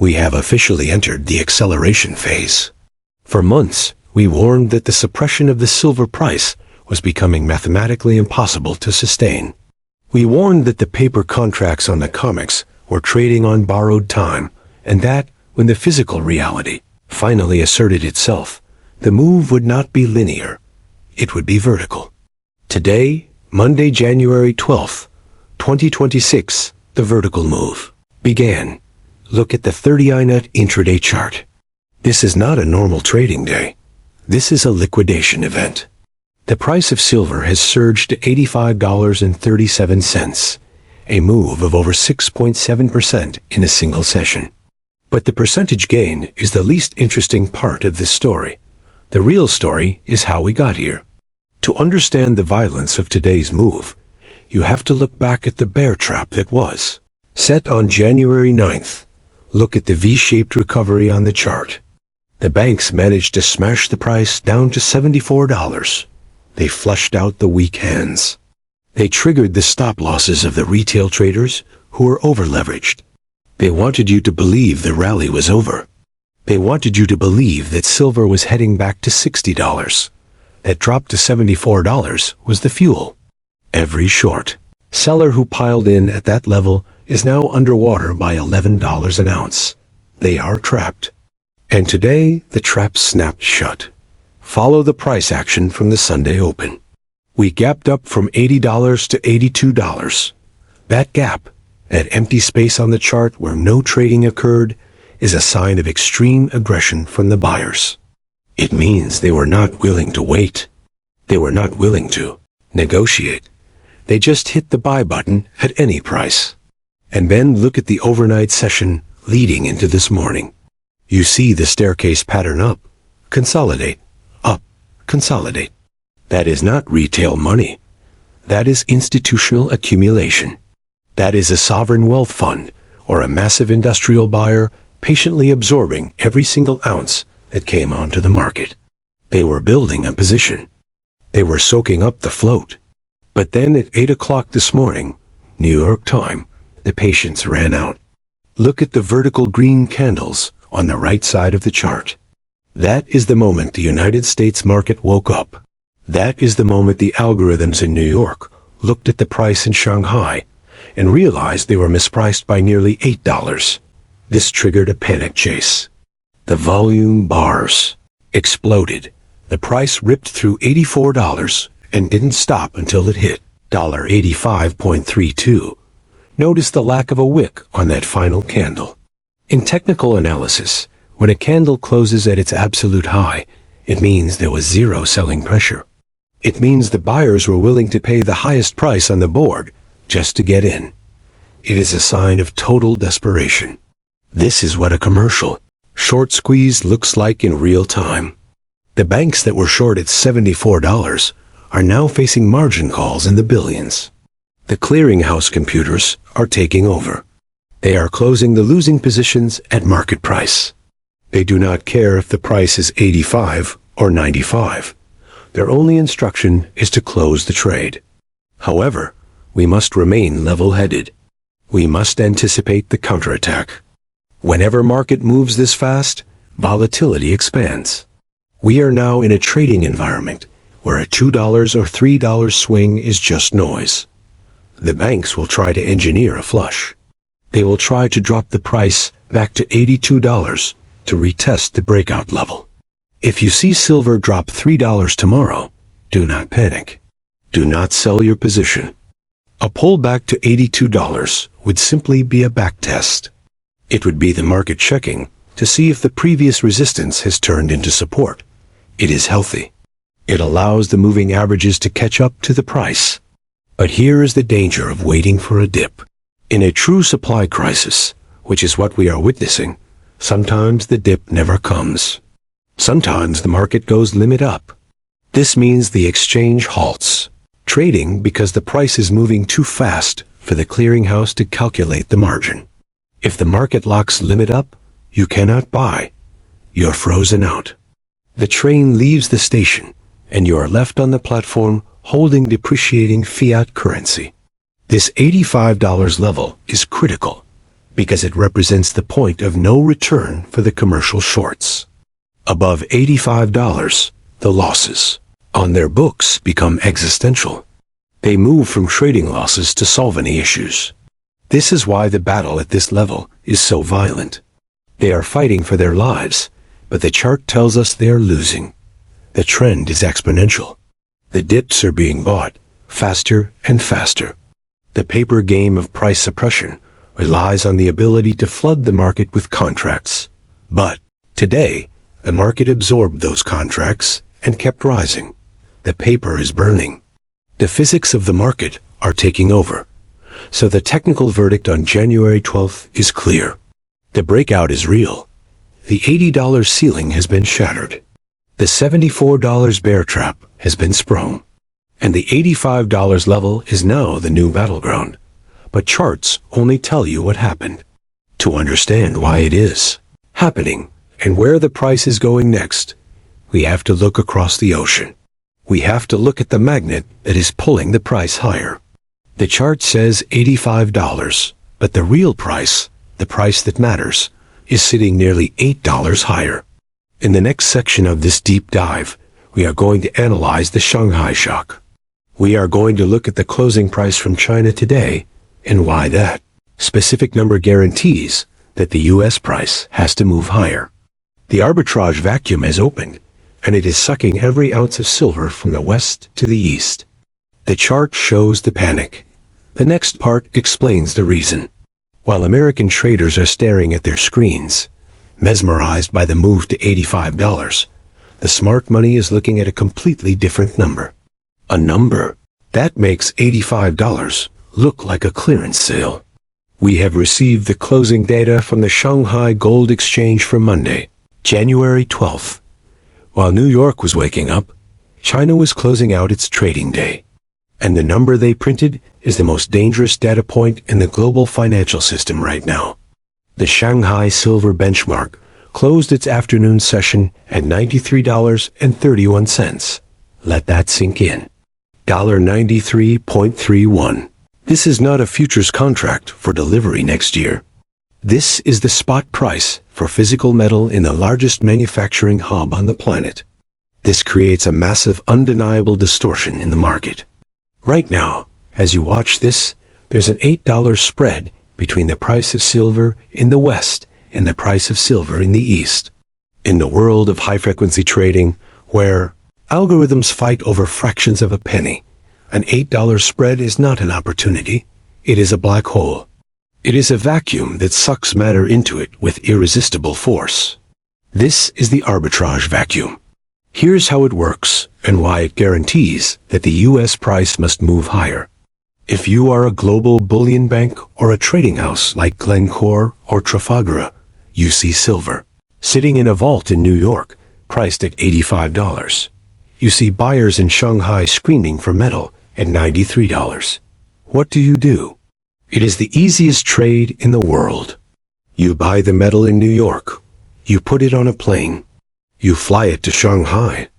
We have officially entered the acceleration phase. For months, we warned that the suppression of the silver price was becoming mathematically impossible to sustain. We warned that the paper contracts on the COMEX were trading on borrowed time, and that, when the physical reality finally asserted itself, the move would not be linear. It would be vertical. Today, Monday, January 12th, 2026, the vertical move began. Look at the 30i-net intraday chart. This is not a normal trading day. This is a liquidation event. The price of silver has surged to $85.37, a move of over 6.7% in a single session. But the percentage gain is the least interesting part of this story. The real story is how we got here. To understand the violence of today's move, you have to look back at the bear trap that was set on January 9th. Look at the V-shaped recovery on the chart. The banks managed to smash the price down to $74. They flushed out the weak hands. They triggered the stop losses of the retail traders who were over-leveraged. They wanted you to believe the rally was over. They wanted you to believe that silver was heading back to $60. That drop to $74 was the fuel. Every short seller who piled in at that level is now underwater by $11 an ounce. They are trapped. And today, the trap snapped shut. Follow the price action from the Sunday open. We gapped up from $80 to $82. That gap, that empty space on the chart where no trading occurred, is a sign of extreme aggression from the buyers. It means they were not willing to wait. They were not willing to negotiate. They just hit the buy button at any price. And then look at the overnight session leading into this morning. You see the staircase pattern up, consolidate, up, consolidate. That is not retail money. That is institutional accumulation. That is a sovereign wealth fund or a massive industrial buyer patiently absorbing every single ounce that came onto the market. They were building a position. They were soaking up the float. But then at 8 o'clock this morning, New York time, the patience ran out. Look at the vertical green candles on the right side of the chart. That is the moment the United States market woke up. That is the moment the algorithms in New York looked at the price in Shanghai and realized they were mispriced by nearly $8. This triggered a panic chase. The volume bars exploded. The price ripped through $84 and didn't stop until it hit $85.32. Notice the lack of a wick on that final candle. In technical analysis, when a candle closes at its absolute high, it means there was zero selling pressure. It means the buyers were willing to pay the highest price on the board just to get in. It is a sign of total desperation. This is what a commercial short squeeze looks like in real time. The banks that were short at $74 are now facing margin calls in the billions. The clearinghouse computers are taking over. They are closing the losing positions at market price. They do not care if the price is 85 or 95. Their only instruction is to close the trade. However, we must remain level-headed. We must anticipate the counterattack. Whenever market moves this fast, volatility expands. We are now in a trading environment where a $2 or $3 swing is just noise. The banks will try to engineer a flush. They will try to drop the price back to $82 to retest the breakout level. If you see silver drop $3 tomorrow, do not panic. Do not sell your position. A pullback to $82 would simply be a backtest. It would be the market checking to see if the previous resistance has turned into support. It is healthy. It allows the moving averages to catch up to the price. But here is the danger of waiting for a dip. In a true supply crisis, which is what we are witnessing, sometimes the dip never comes. Sometimes the market goes limit up. This means the exchange halts trading because the price is moving too fast for the clearinghouse to calculate the margin. If the market locks limit up, you cannot buy. You're frozen out. The train leaves the station, and you are left on the platform holding depreciating fiat currency. This $85 level is critical because it represents the point of no return for the commercial shorts. Above $85, the losses on their books become existential. They move from trading losses to solvency issues. This is why the battle at this level is so violent. They are fighting for their lives, but the chart tells us they are losing. The trend is exponential. The dips are being bought faster and faster. The paper game of price suppression relies on the ability to flood the market with contracts. But today, the market absorbed those contracts and kept rising. The paper is burning. The physics of the market are taking over. So the technical verdict on January 12th is clear. The breakout is real. The $80 ceiling has been shattered. The $74 bear trap has been sprung. And the $85 level is now the new battleground. But charts only tell you what happened. To understand why it is happening and where the price is going next, we have to look across the ocean. We have to look at the magnet that is pulling the price higher. The chart says $85, but the real price, the price that matters, is sitting nearly $8 higher. In the next section of this deep dive, we are going to analyze the Shanghai shock. We are going to look at the closing price from China today and why that specific number guarantees that the U.S. price has to move higher. The arbitrage vacuum has opened, and it is sucking every ounce of silver from the west to the east. The chart shows the panic. The next part explains the reason. While American traders are staring at their screens, mesmerized by the move to $85, the smart money is looking at a completely different number. A number that makes $85 look like a clearance sale. We have received the closing data from the Shanghai Gold Exchange for Monday, January 12th. While New York was waking up, China was closing out its trading day. And the number they printed is the most dangerous data point in the global financial system right now. The Shanghai silver benchmark closed its afternoon session at $93.31. Let that sink in. $93.31. This is not a futures contract for delivery next year. This is the spot price for physical metal in the largest manufacturing hub on the planet. This creates a massive, undeniable distortion in the market. Right now, as you watch this, there's an $8 spread between the price of silver in the West and the price of silver in the East. In the world of high-frequency trading, where algorithms fight over fractions of a penny, an $8 spread is not an opportunity, it is a black hole. It is a vacuum that sucks matter into it with irresistible force. This is the arbitrage vacuum. Here's how it works and why it guarantees that the U.S. price must move higher. If you are a global bullion bank or a trading house like Glencore or Trafalgar, you see silver sitting in a vault in New York, priced at $85. You see buyers in Shanghai screaming for metal at $93. What do? It is the easiest trade in the world. You buy the metal in New York. You put it on a plane. You fly it to Shanghai.